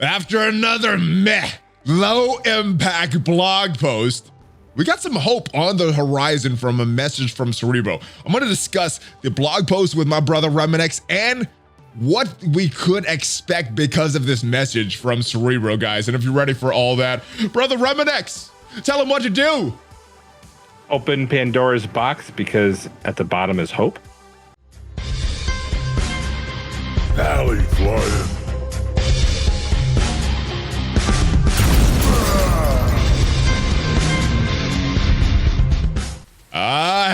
After another low impact blog post, we got some hope on the horizon from a message from Cerebro. I'm going to discuss the blog post with my brother Remanx and what we could expect because of this message from Cerebro, guys. And if you're ready for all that, brother Remanx, tell him what to do. Open Pandora's box, because at the bottom is hope. ValleyFlyin.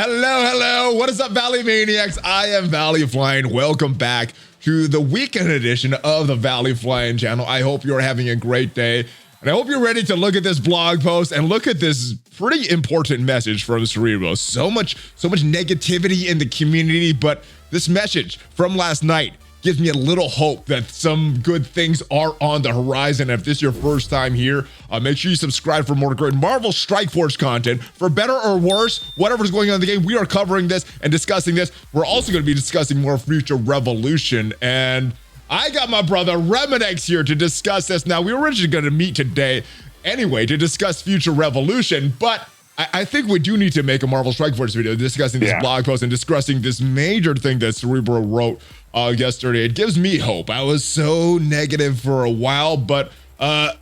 Hello. What is up, Valley Maniacs? I am ValleyFlyin. Welcome back to the weekend edition of the ValleyFlyin channel. I hope you're having a great day. And I hope you're ready to look at this blog post and look at this pretty important message from Cerebro. So much negativity in the community, but this message from last night gives me a little hope that some good things are on the horizon. If this is your first time here, make sure you subscribe for more great Marvel Strike Force content. For better or worse, whatever's going on in the game, we are covering this and discussing this. We're also going to be discussing more Future Revolution, and I got my brother Remanx here to discuss this. Now, we were originally going to meet today anyway to discuss Future Revolution, but I think we do need to make a Marvel Strike Force video discussing this blog post and discussing this major thing that Cerebro wrote yesterday. It gives me hope. I was so negative for a while, but we'll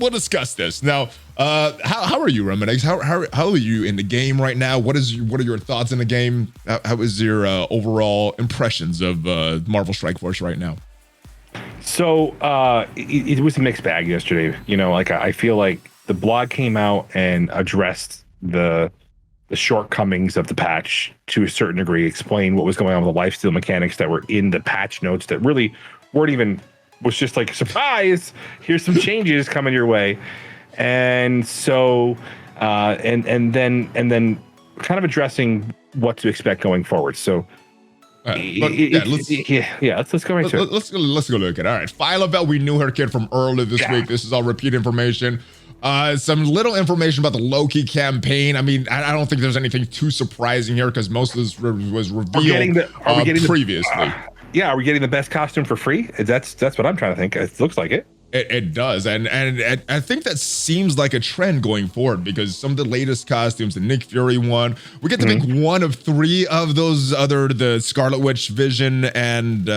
discuss this. Now, how are you, Remanx? How are you in the game right now? What are your thoughts in the game? How is your overall impressions of Marvel Strike Force right now? So it was a mixed bag yesterday. You know, like I feel like the blog came out and addressed the shortcomings of the patch to a certain degree, explain what was going on with the lifesteal mechanics that were in the patch notes that really weren't even, was just like, surprise, here's some changes coming your way. And so and then kind of addressing what to expect going forward. So let's go right to it. Let's go look at it. All right, Philabelle, we knew her kid from earlier this week. This is all repeat information. Some little information about the Loki campaign. I mean, I don't think there's anything too surprising here because most of this was revealed previously. Are we getting the best costume for free? That's what I'm trying to think. It looks like it. It does, and I think that seems like a trend going forward because some of the latest costumes, the Nick Fury one, we get to pick one of three of those the Scarlet Witch, Vision, and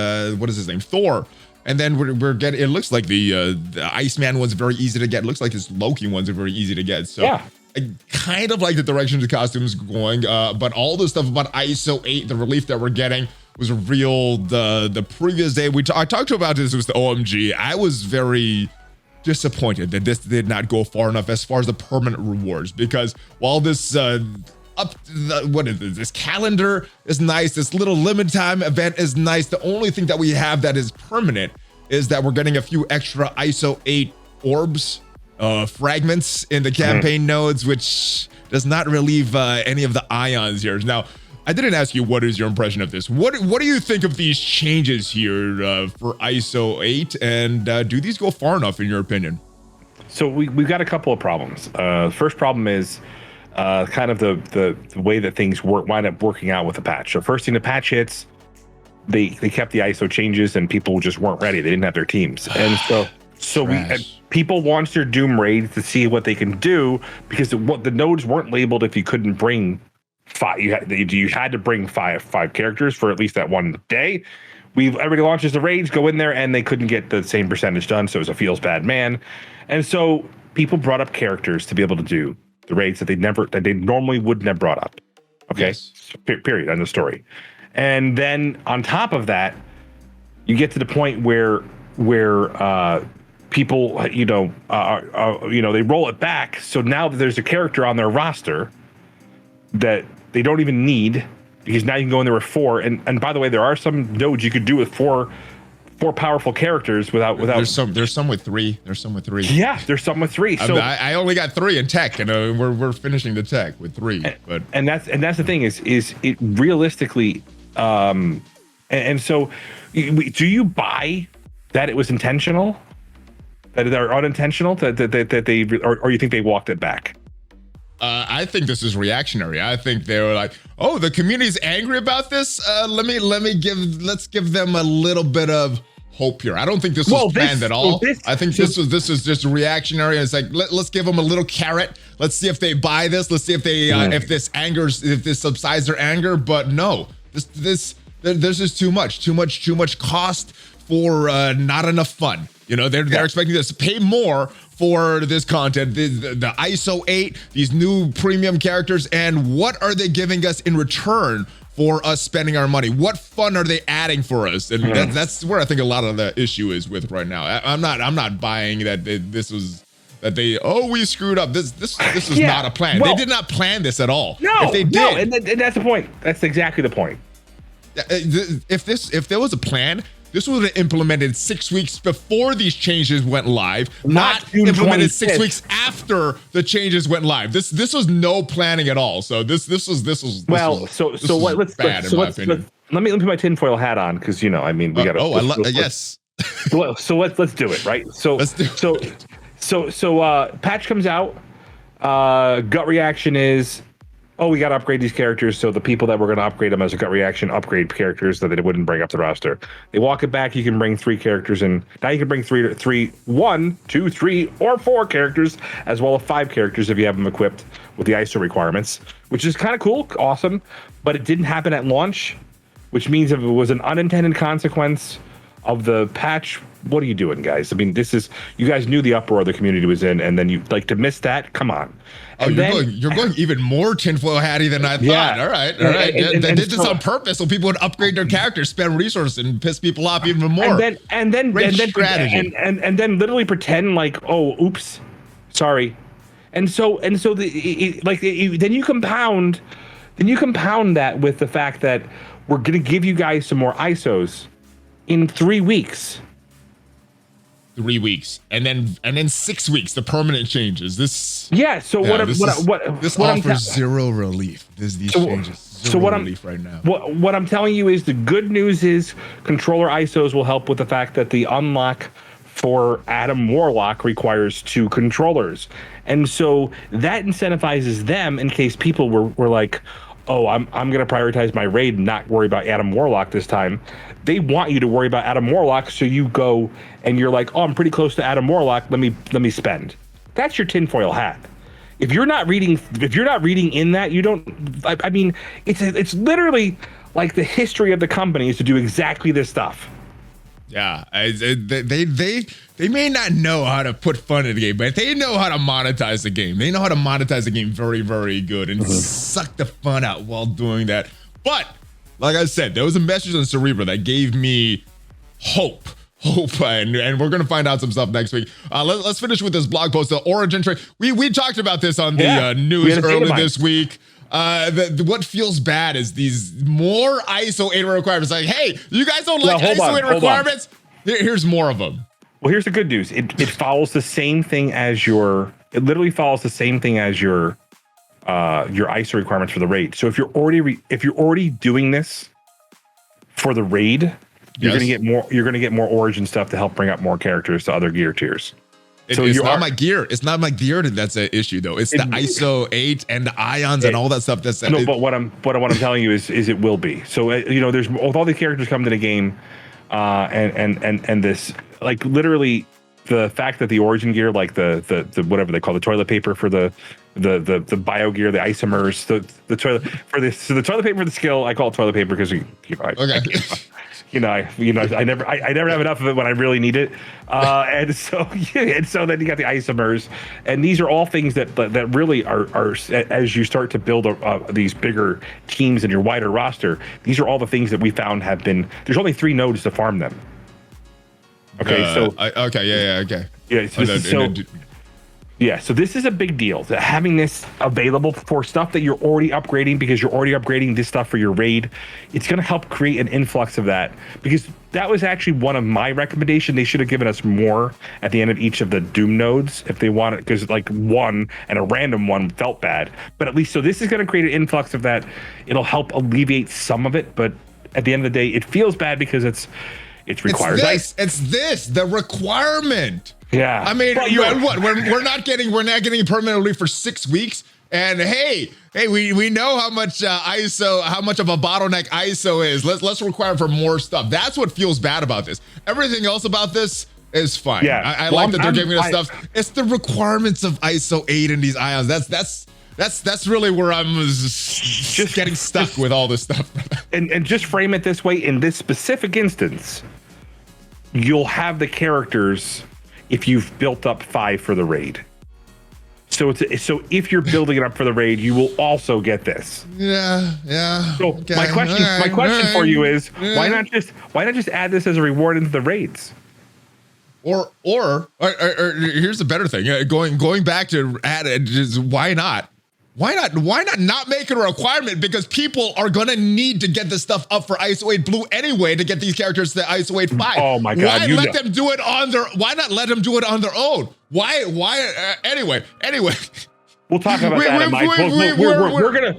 what is his name, Thor. And then we're getting, it looks like the Iceman one's very easy to get. It looks like this Loki ones are very easy to get. So I kind of like the direction the costume's going, but all the stuff about Iso-8, the relief that we're getting, was revealed the previous day. I talked about this with the OMG. I was very disappointed that this did not go far enough as far as the permanent rewards, because while this this calendar is nice, this little limited time event is nice, the only thing that we have that is permanent is that we're getting a few extra Iso-8 orbs, fragments in the campaign nodes, which does not relieve any of the ions here. Now, I didn't ask you what is your impression of this. What do you think of these changes here for Iso-8, and do these go far enough in your opinion? So we've got a couple of problems. The first problem is kind of the way that things wind up working out with the patch. So first thing the patch hits, they kept the ISO changes and people just weren't ready. They didn't have their teams. And so people launched their Doom raids to see what they can do, because the nodes weren't labeled if you couldn't bring five. You had to bring five characters for at least that one day. Everybody launches the raids, go in there, and they couldn't get the same percentage done, so it was a feels bad man. And so people brought up characters to be able to do the raids that they normally wouldn't have brought up. Okay, yes. Period. End of story. And then on top of that, you get to the point where people, they roll it back. So now that there's a character on their roster that they don't even need, because now you can go in there with four. And by the way, there are some nodes you could do with four powerful characters without. There's some with three. Yeah, there's some with three. So I only got three in tech, and we're finishing the tech with three. And that's the thing is it realistically, and so do you buy that it was intentional, that they're unintentional, that they or you think they walked it back? I think this is reactionary. I think they were like, "Oh, the community's angry about this. Let's give them a little bit of hope here. I don't think this was planned at all. I think this was just reactionary. It's like let's give them a little carrot. Let's see if they buy this. Let's see if they if this subsides their anger. But no, there's just too much cost for not enough fun. You know, they're expecting us to pay more for this content, the Iso-8, these new premium characters, and what are they giving us in return for us spending our money? What fun are they adding for us? And that's where I think a lot of the issue is with right now. I'm not buying that we screwed up. This was not a plan. They did not plan this at all. No, if they did, and that's the point. That's exactly the point. If there was a plan, this was implemented 6 weeks before these changes went live, not implemented 6 weeks after the changes went live. This was no planning at all. So this was bad in my opinion. Let me put my tinfoil hat on, because we got to. Yes. So let's do it, right? So patch comes out. Gut reaction is, we got to upgrade these characters. So the people that were going to upgrade them as a gut reaction upgrade characters that they wouldn't bring up to the roster. They walk it back. You can bring 3 characters in. Now you can bring 1, 2, 3, or 4 characters, as well as 5 characters if you have them equipped with the ISO requirements, which is kind of cool, awesome. But it didn't happen at launch, which means if it was an unintended consequence of the patch, what are you doing, guys? I mean, you guys knew the uproar the community was in, and then you to miss that? Come on. You're going even more tinfoil hatty than I thought. Yeah. All right. They did this on purpose so people would upgrade their characters, spend resources, and piss people off even more. And then literally pretend like, oops, sorry. Then you compound that with the fact that we're gonna give you guys some more ISOs in 3 weeks. 3 weeks, and then 6 weeks, the permanent changes. This offers zero relief. These changes. Zero relief right now. What I'm telling you is the good news is controller ISOs will help with the fact that the unlock for Adam Warlock requires 2 controllers, and so that incentivizes them in case people were like, I'm going to prioritize my raid and not worry about Adam Warlock this time. They want you to worry about Adam Warlock, so you go and you're like, I'm pretty close to Adam Warlock. Let me spend. That's your tinfoil hat. If you're not reading in that, you don't. I mean, it's literally like the history of the company is to do exactly this stuff. Yeah, they may not know how to put fun in the game, but they know how to monetize the game. They know how to monetize the game very, very good and suck the fun out while doing that. But like I said, there was a message on Cerebro that gave me hope, and we're gonna find out some stuff next week. Let's finish with this blog post, the origin trade. We talked about this on the news earlier this week. What feels bad is these more ISO-8 requirements. Like, hey, you guys don't like ISO-8 requirements? Here's more of them. Well, here's the good news. It follows the same thing as your. It literally follows the same thing as your ISO requirements for the raid. So if you're already doing this for the raid, you're gonna get more. You're gonna get more origin stuff to help bring up more characters to other gear tiers. It's not my gear. It's not my gear that's an issue though. It's the Iso-8 and the ions and all that stuff. But what I'm telling you is it will be. So there's with all the characters coming to the game, and this literally the fact that the origin gear, like the whatever they call the toilet paper for the bio gear, the isomers, the toilet for this. So the toilet paper for the skill, I call it toilet paper because I never have enough of it when I really need it, and so then you got the isomers, and these are all things that really are as you start to build these bigger teams in your wider roster. These are all the things that we found have been. There's only 3 nodes to farm them. Okay, so this is a big deal. Having this available for stuff that you're already upgrading, because you're already upgrading this stuff for your raid, it's going to help create an influx of that. Because that was actually one of my recommendations. They should have given us more at the end of each of the Doom nodes if they wanted, because one and a random one felt bad. But at least, so this is going to create an influx of that. It'll help alleviate some of it, but at the end of the day, it feels bad because it requires the requirement. Yeah, I mean, we're not getting permanent relief for 6 weeks. And hey, we know how much how much of a bottleneck ISO is. Let's require for more stuff. That's what feels bad about this. Everything else about this is fine. Yeah, I like that they're giving us stuff. It's the requirements of Iso-8 and these ions. That's really where I'm just getting stuck with all this stuff. And just frame it this way: in this specific instance, you'll have the characters if you've built up 5 for the raid. So if you're building it up for the raid, you will also get this. Yeah. So okay. my question for you is, why not just add this as a reward into the raids? Or here's the better thing. Going back to add it, is why not? Why not make it a requirement? Because people are gonna need to get this stuff up for Iso-8 Blue anyway to get these characters to Iso-8 5. Oh my God! Why let them do it on their? Why not let them do it on their own? Why? Anyway. We'll talk about that on my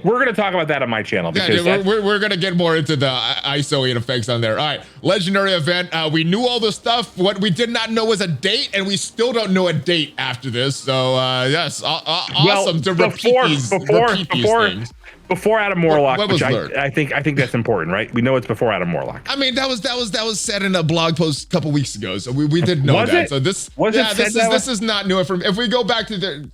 we're gonna talk about that on my channel because we're gonna get more into the Iso-8 effects on there. All right, legendary event. We knew all the stuff. What we did not know was a date, and we still don't know a date after this. So yes, awesome to repeat these things. Before Adam Warlock, what was which I think that's important, right? We know it's before Adam Warlock. I mean, that was said in a blog post a couple weeks ago, so we did know that. So this is not new information. If we go back to the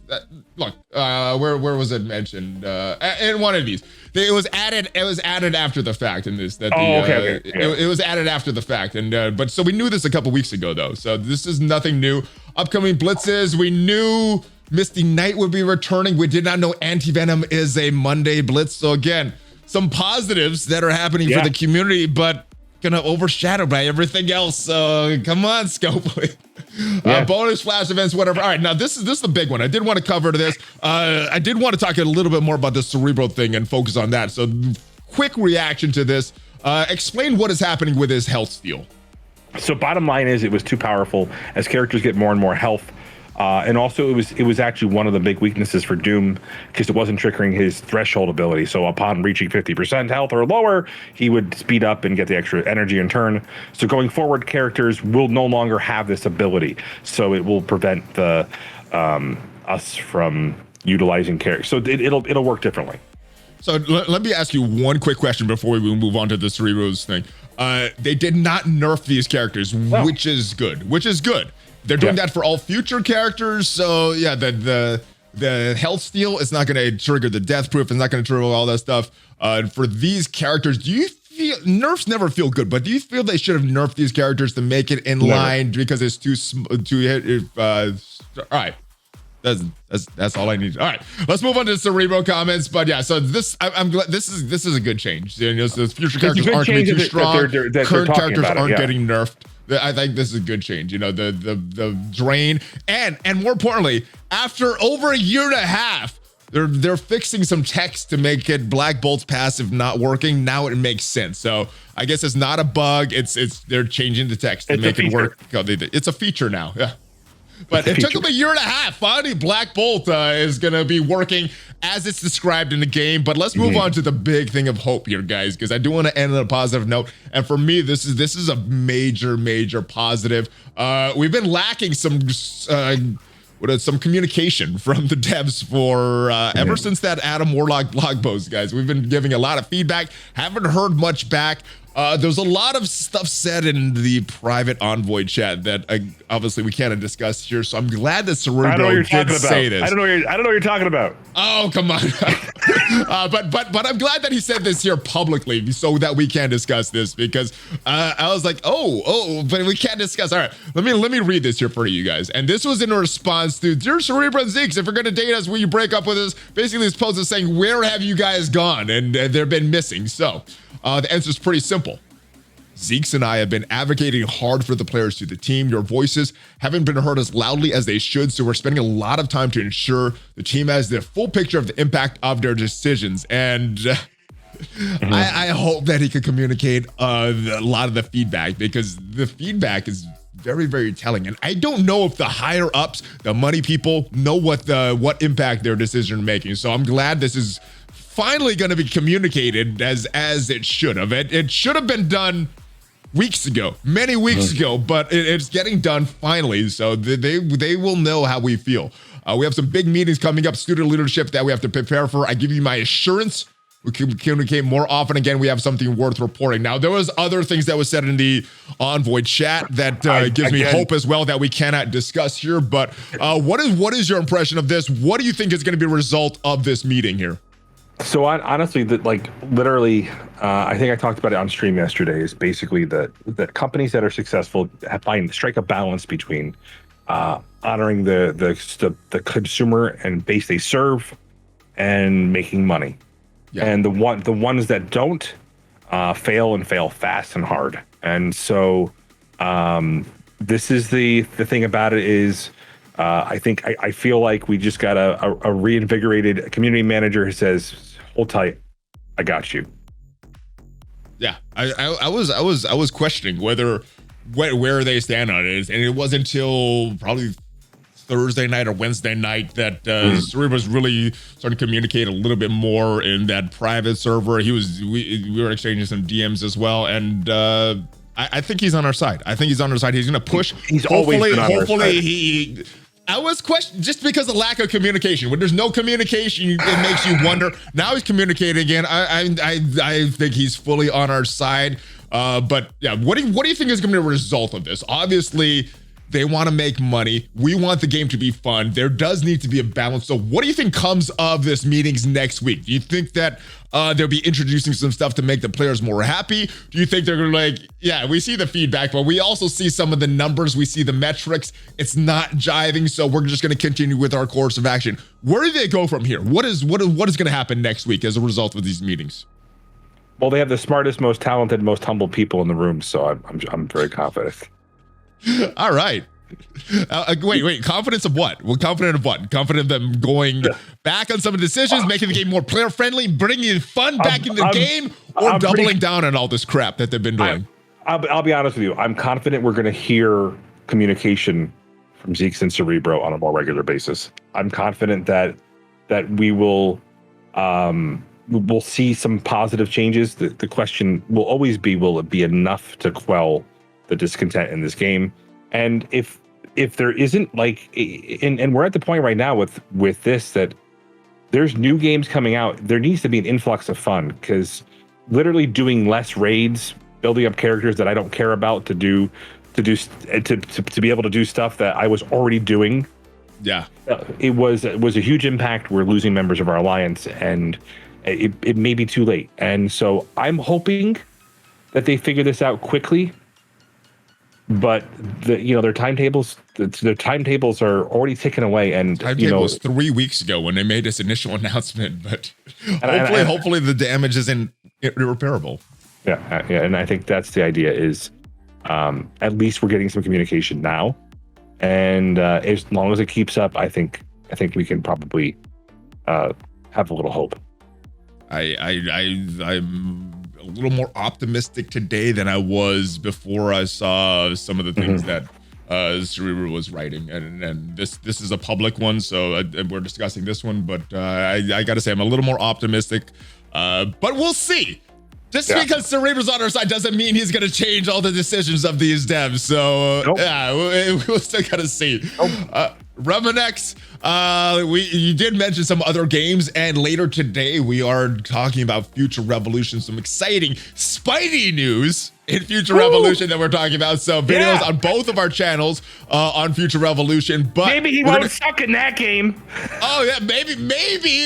look, where was it mentioned? In one of these, it was added. It was added after the fact in this. Okay. It was added after the fact, and but so we knew this a couple weeks ago though. So this is nothing new. Upcoming blitzes, we knew Misty Knight would be returning. We did not know Anti-Venom is a Monday blitz. So again, some positives that are happening for the community, but gonna overshadow by everything else. So come on, Scopely. Bonus flash events, whatever. All right, now this is the big one. I did want to cover this. I did want to talk a little bit more about the Cerebro thing and focus on that. So quick reaction to this. Explain what is happening with his health steal. So bottom line is it was too powerful. As characters get more and more health, and also it was actually one of the big weaknesses for Doom because it wasn't triggering his threshold ability. So upon reaching 50% health or lower, he would speed up and get the extra energy in turn. So going forward, characters will no longer have this ability. So it will prevent the us from utilizing characters. So it'll work differently. So let me ask you one quick question before we move on to the Cerebros thing. They did not nerf these characters, which is good. They're doing that for all future characters. So yeah, the health steal is not going to trigger the death proof. It's not going to trigger all that stuff. For these characters, do you feel nerfs never feel good? But do you feel they should have nerfed these characters to make it in line because it's too all right. That's all I need. All right, let's move on to Cerebro comments. But yeah, so I'm glad this is a good change. You know, so future characters aren't going to be too strong. Current characters aren't getting nerfed. I think this is a good change. You know, the drain and more importantly, after over a year and a half, they're fixing some text to make it Black Bolt's passive not working. Now it makes sense. So I guess it's not a bug. They're changing the text to make it work. It's a feature now. Yeah. But it took them a year and a half. Finally, Black Bolt is going to be working as it's described in the game. But let's move on to the big thing of hope here, guys, because I do want to end on a positive note. And for me, this is a major positive. We've been lacking some communication from the devs for ever since that Adam Warlock blog post, guys. We've been giving a lot of feedback. Haven't heard much back. There's a lot of stuff said in the private Envoy chat that obviously we can't discuss here. So I'm glad that Cerebro did say this. I don't know what you're talking about. Oh, come on. But I'm glad that he said this here publicly so that we can discuss this because I was like, but we can't discuss. All right, let me read this here for you guys. And this was in response to, dear Cerebro and Zeeks, if you're going to date us, will you break up with us? Basically, this post is saying, where have you guys gone? And they've been missing. So the answer is pretty simple. Zeeks and I have been advocating hard for the players to the team. Your voices haven't been heard as loudly as they should, so we're spending a lot of time to ensure the team has the full picture of the impact of their decisions. And I hope that he could communicate a lot of the feedback because the feedback is very telling. And I don't know if the higher ups, the money people, know what impact their decision making. So I'm glad this is finally going to be communicated as it should have. It should have been done weeks ago, many weeks ago, but it's getting done finally. So they will know how we feel. We have some big meetings coming up, student leadership that we have to prepare for. I give you my assurance. We can communicate more often. Again, we have something worth reporting. Now, there was other things that was said in the Envoy chat that gives me hope as well that we cannot discuss here. But what is your impression of this? What do you think is going to be a result of this meeting here? So honestly, literally, I think I talked about it on stream yesterday. Is basically that companies that are successful strike a balance between honoring the consumer and base they serve and making money. Yeah. And the ones that don't fail fast and hard. And so this is the thing about it is I feel like we just got a reinvigorated community manager who says, "Hold tight, I got you." Yeah, I was questioning where they stand on it, and it wasn't until probably Thursday night or Wednesday night that Cerebro's really starting to communicate a little bit more in that private server. We were exchanging some DMs as well, and I think he's on our side. He's going to push. He's always been on our side. I was questioning just because of lack of communication. When there's no communication, it makes you wonder. Now he's communicating again. I think he's fully on our side. But yeah, what do you think is going to be a result of this? Obviously, they want to make money. We want the game to be fun. There does need to be a balance. So what do you think comes of this meetings next week? Do you think that they'll be introducing some stuff to make the players more happy? Do you think they're going to yeah, we see the feedback, but we also see some of the numbers. We see the metrics. It's not jiving. So we're just going to continue with our course of action. Where do they go from here? What is going to happen next week as a result of these meetings? Well, they have the smartest, most talented, most humble people in the room. So I'm very confident. All right. Wait. Confidence of what? Well, confident of what? Confident of them going back on some of the decisions, making the game more player friendly, bringing fun back in the game, or doubling down on all this crap that they've been doing? I'll be honest with you. I'm confident we're going to hear communication from Zeeks and Cerebro on a more regular basis. I'm confident that we will we'll see some positive changes. The question will always be, will it be enough to quell the discontent in this game? And if there isn't, and we're at the point right now with this, that there's new games coming out, there needs to be an influx of fun, because literally doing less raids, building up characters that I don't care about to be able to do stuff that I was already doing. Yeah, it was a huge impact. We're losing members of our alliance, and it may be too late. And so I'm hoping that they figure this out quickly. But their timetables are already ticking away, and timetable was 3 weeks ago when they made this initial announcement. But hopefully the damage isn't irreparable. Yeah, and I think that's the idea. Is at least we're getting some communication now, and as long as it keeps up, I think we can probably have a little hope. I'm a little more optimistic today than I was before I saw some of the things that Cerebro was writing, and this is a public one, so we're discussing this one. But I gotta say, I'm a little more optimistic. But we'll see. Just because Cerebro's on our side doesn't mean he's gonna change all the decisions of these devs. So yeah, we'll still gotta see. Remanx, you did mention some other games, and later today we are talking about Future Revolution, some exciting Spidey news in Future Revolution that we're talking about. So videos on both of our channels on Future Revolution. But maybe he won't suck in that game. Oh yeah, maybe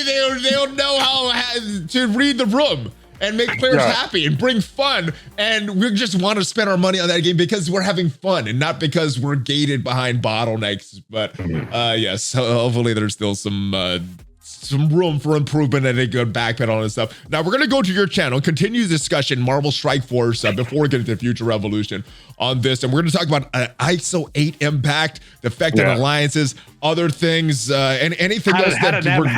they'll know how to read the room and make players happy and bring fun. And we just want to spend our money on that game because we're having fun and not because we're gated behind bottlenecks. But yes, hopefully there's still some room for improvement and a good backpedal and stuff. Now we're going to go to your channel, continue the discussion, Marvel Strike Force, before we get into Future Revolution on this. And we're going to talk about Iso-8 impact, the effect on alliances, other things, and anything else. How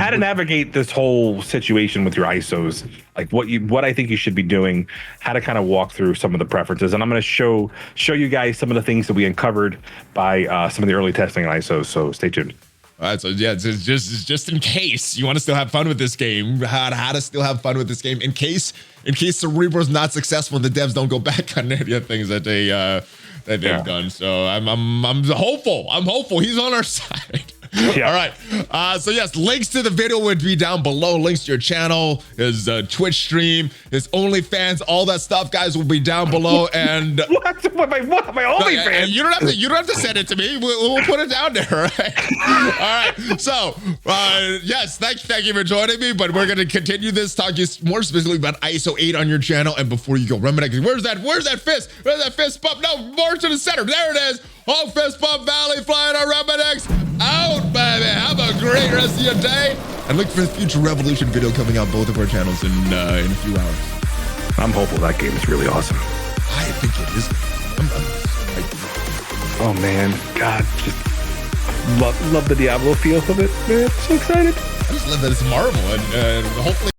to navigate this whole situation with your ISOs, like what I think you should be doing, how to kind of walk through some of the preferences. And I'm going to show you guys some of the things that we uncovered by some of the early testing on ISOs. So stay tuned. All right, so yeah, it's just in case you want to still have fun with this game, how to still have fun with this game in case Cerebro's not successful and the devs don't go back on any of the things that they've done. So I'm hopeful. He's on our side. Yeah. All right. So yes, links to the video would be down below. Links to your channel, his Twitch stream, his OnlyFans, all that stuff, guys, will be down below. And What? My OnlyFans? you don't have to send it to me. We'll put it down there. Right? All right. So yes, thank you for joining me. But we're gonna continue this, talking more specifically about Iso-8 on your channel. And before you go, Remanx, where's that fist? Where's that fist bump? No, more to the center. There it is. Oh, fist bump, ValleyFlyin on Remanx. Out, baby. Have a great rest of your day. And look for the future Revolution video coming out both of our channels in a few hours. I'm hopeful that game is really awesome. I think it is. Oh man, God, just love the Diablo feel of it, man. So excited. I just love that it's Marvel and hopefully.